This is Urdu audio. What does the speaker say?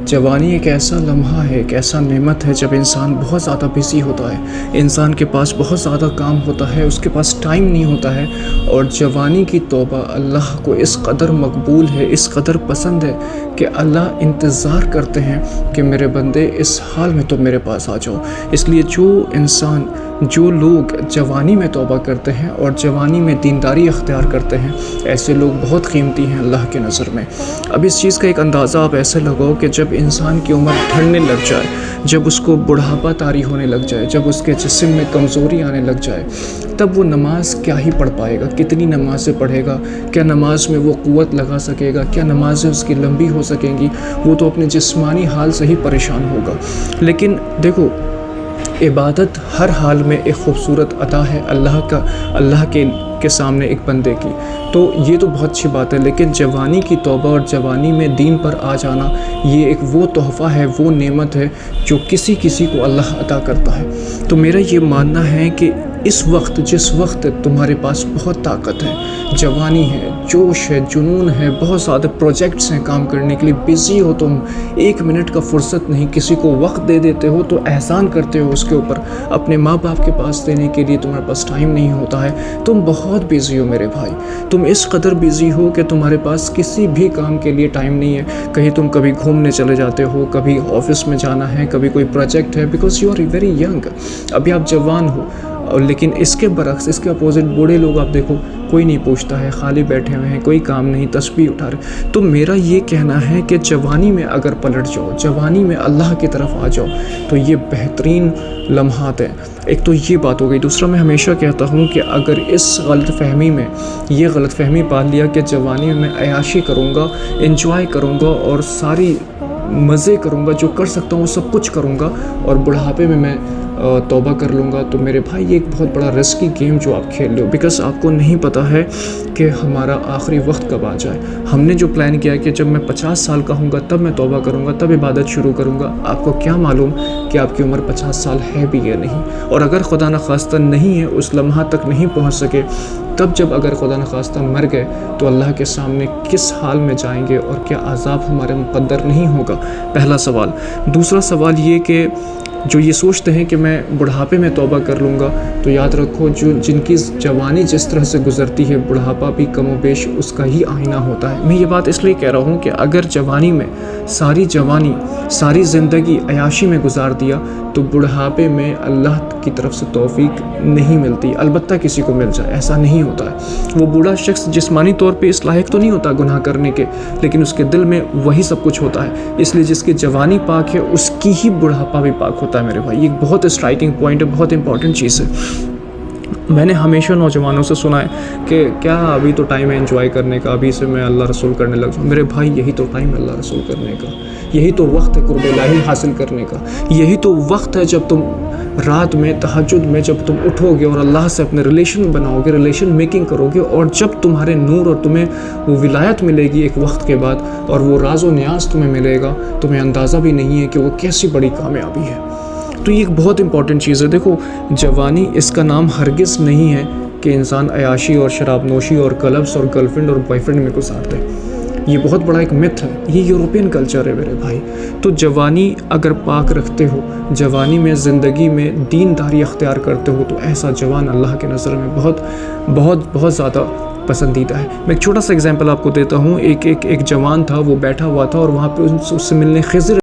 جوانی ایک ایسا لمحہ ہے، ایک ایسا نعمت ہے جب انسان بہت زیادہ بزی ہوتا ہے، انسان کے پاس بہت زیادہ کام ہوتا ہے، اس کے پاس ٹائم نہیں ہوتا ہے، اور جوانی کی توبہ اللہ کو اس قدر مقبول ہے، اس قدر پسند ہے کہ اللہ انتظار کرتے ہیں کہ میرے بندے اس حال میں تو میرے پاس آ جاؤ۔ اس لیے جو لوگ جوانی میں توبہ کرتے ہیں اور جوانی میں دینداری اختیار کرتے ہیں، ایسے لوگ بہت قیمتی ہیں اللہ کے نظر میں۔ اب اس چیز کا ایک اندازہ آپ ایسے لگاؤ کہ جب انسان کی عمر ڈھلنے لگ جائے، جب اس کو بڑھاپا طاری ہونے لگ جائے، جب اس کے جسم میں کمزوری آنے لگ جائے، تب وہ نماز کیا ہی پڑھ پائے گا، کتنی نمازیں پڑھے گا، کیا نماز میں وہ قوت لگا سکے گا، کیا نمازیں اس کی لمبی ہو سکیں گی؟ وہ تو اپنے جسمانی حال سے ہی پریشان ہوگا۔ لیکن دیکھو، عبادت ہر حال میں ایک خوبصورت عطا ہے اللہ کے سامنے ایک بندے کی، تو یہ تو بہت اچھی بات ہے۔ لیکن جوانی کی توبہ اور جوانی میں دین پر آ جانا، یہ ایک وہ تحفہ ہے، وہ نعمت ہے جو کسی کو اللہ عطا کرتا ہے۔ تو میرا یہ ماننا ہے کہ جس وقت تمہارے پاس بہت طاقت ہے، جوانی ہے، جوش ہے، جنون ہے، بہت زیادہ پروجیکٹس ہیں کام کرنے کے لیے، بزی ہو تم، 1 منٹ کا فرصت نہیں، کسی کو وقت دے دیتے ہو تو احسان کرتے ہو اس کے اوپر، اپنے ماں باپ کے پاس دینے کے لیے تمہارے پاس ٹائم نہیں ہوتا ہے، تم بہت بزی ہو میرے بھائی، تم اس قدر بزی ہو کہ تمہارے پاس کسی بھی کام کے لیے ٹائم نہیں ہے۔ کہیں تم کبھی گھومنے چلے جاتے ہو، کبھی آفس میں جانا ہے، کبھی کوئی پروجیکٹ ہے، because you are very young, ابھی آپ جوان ہو۔ لیکن اس کے برعکس، اس کے اپوزٹ بوڑھے لوگ آپ دیکھو، کوئی نہیں پوچھتا ہے، خالی بیٹھے ہوئے ہیں، کوئی کام نہیں، تسبیح اٹھا رہے۔ تو میرا یہ کہنا ہے کہ جوانی میں اگر پلٹ جاؤ، جوانی میں اللہ کی طرف آ جاؤ، تو یہ بہترین لمحات ہیں۔ ایک تو یہ بات ہو گئی۔ دوسرا، میں ہمیشہ کہتا ہوں کہ اگر اس غلط فہمی پال لیا کہ جوانی میں عیاشی کروں گا، انجوائے کروں گا اور ساری مزے کروں گا، جو کر سکتا ہوں سب کچھ کروں گا، اور بڑھاپے میں توبہ کر لوں گا، تو میرے بھائی یہ ایک بہت بڑا رسکی گیم جو آپ کھیل رہے ہو، بیکاز آپ کو نہیں پتہ ہے کہ ہمارا آخری وقت کب آ جائے۔ ہم نے جو پلان کیا ہے کہ جب میں 50 سال کا ہوں گا تب میں توبہ کروں گا، تب عبادت شروع کروں گا، آپ کو کیا معلوم کہ آپ کی عمر 50 سال ہے بھی یا نہیں۔ اور اگر خدا نخواستہ نہیں ہے، اس لمحہ تک نہیں پہنچ سکے، تب جب اگر خدا نخواستہ مر گئے تو اللہ کے سامنے کس حال میں جائیں گے، اور کیا عذاب ہمارے مقدر نہیں ہوگا؟ پہلا سوال۔ دوسرا سوال یہ کہ جو یہ سوچتے ہیں کہ میں بڑھاپے میں توبہ کر لوں گا، تو یاد رکھو جن کی جوانی جس طرح سے گزرتی ہے، بڑھاپا بھی کم و بیش اس کا ہی آئینہ ہوتا ہے۔ میں یہ بات اس لیے کہہ رہا ہوں کہ اگر جوانی میں ساری زندگی عیاشی میں گزار دیا، تو بڑھاپے میں اللہ کی طرف سے توفیق نہیں ملتی، البتہ کسی کو مل جائے، ایسا نہیں ہوتا ہے۔ وہ بوڑھا شخص جسمانی طور پہ اس لائق تو نہیں ہوتا گناہ کرنے کے، لیکن اس کے دل میں وہی سب کچھ ہوتا ہے۔ اس لیے جس کی جوانی پاک ہے، اس کی ہی بڑھاپا بھی پاک ہوتا ہے میرے بھائی۔ یہ بہت اسٹرائکنگ پوائنٹ ہے، بہت امپورٹنٹ چیز ہے۔ میں نے ہمیشہ نوجوانوں سے سنا ہے کہ کیا ابھی تو ٹائم ہے انجوائے کرنے کا، ابھی سے میں اللہ رسول کرنے لگ جاؤں۔ میرے بھائی، یہی تو ٹائم ہے اللہ رسول کرنے کا، یہی تو وقت ہے قرب الہی حاصل کرنے کا، یہی تو وقت ہے جب تم رات میں تہجد میں جب تم اٹھو گے اور اللہ سے اپنے ریلیشن بناؤ گے، ریلیشن میکنگ کرو گے، اور جب تمہارے نور اور تمہیں وہ ولایت ملے گی ایک وقت کے بعد، اور وہ راز و نیاز تمہیں ملے گا، تمہیں اندازہ بھی نہیں ہے کہ وہ کیسی بڑی کامیابی ہے۔ تو یہ ایک بہت امپورٹنٹ چیز ہے۔ دیکھو، جوانی اس کا نام ہرگز نہیں ہے کہ انسان عیاشی اور شراب نوشی اور کلبس اور گرل فرینڈ اور بوائے فرینڈ میں گزار دے۔ یہ بہت بڑا ایک متھ ہے، یہ یورپین کلچر ہے میرے بھائی۔ تو جوانی اگر پاک رکھتے ہو، جوانی میں زندگی میں دینداری اختیار کرتے ہو، تو ایسا جوان اللہ کے نظر میں بہت بہت بہت زیادہ پسندیدہ ہے۔ میں ایک چھوٹا سا ایگزامپل آپ کو دیتا ہوں۔ ایک جوان تھا، وہ بیٹھا ہوا تھا، اور وہاں پہ اس سے ملنے خضر